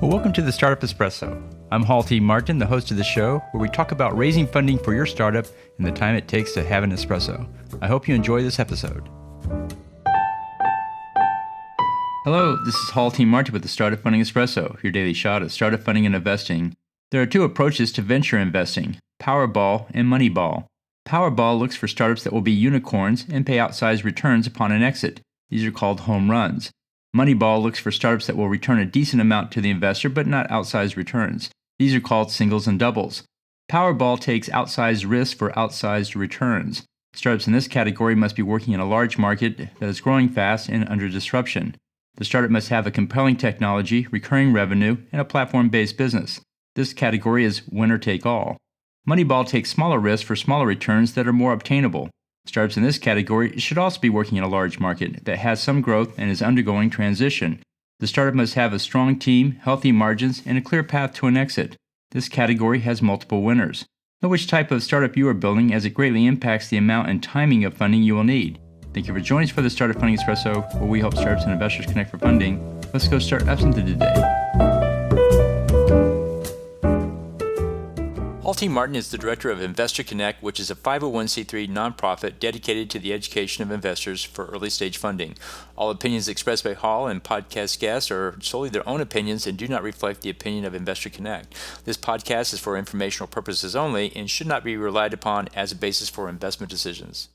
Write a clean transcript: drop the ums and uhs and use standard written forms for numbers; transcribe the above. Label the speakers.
Speaker 1: Well, welcome to the Startup Espresso. I'm Hall T. Martin, the host of the show, where we talk about raising funding for your startup and the time it takes to have an espresso. I hope you enjoy this episode. Hello, this is Hall T. Martin with the Startup Funding Espresso, your daily shot of startup funding and investing. There are two approaches to venture investing, Powerball and Moneyball. Powerball looks for startups that will be unicorns and pay outsized returns upon an exit. These are called home runs. Moneyball looks for startups that will return a decent amount to the investor but not outsized returns. These are called singles and doubles. Powerball takes outsized risk for outsized returns. Startups in this category must be working in a large market that is growing fast and under disruption. The startup must have a compelling technology, recurring revenue, and a platform-based business. This category is winner take all. Moneyball takes smaller risks for smaller returns that are more obtainable. Startups in this category should also be working in a large market that has some growth and is undergoing transition. The startup must have a strong team, healthy margins, and a clear path to an exit. This category has multiple winners. Know which type of startup you are building, as it greatly impacts the amount and timing of funding you will need. Thank you for joining us for the Startup Funding Espresso, where we help startups and investors connect for funding. Let's go start up into today. Hall T. Martin is the director of Investor Connect, which is a 501c3 nonprofit dedicated to the education of investors for early stage funding. All opinions expressed by Hall and podcast guests are solely their own opinions and do not reflect the opinion of Investor Connect. This podcast is for informational purposes only and should not be relied upon as a basis for investment decisions.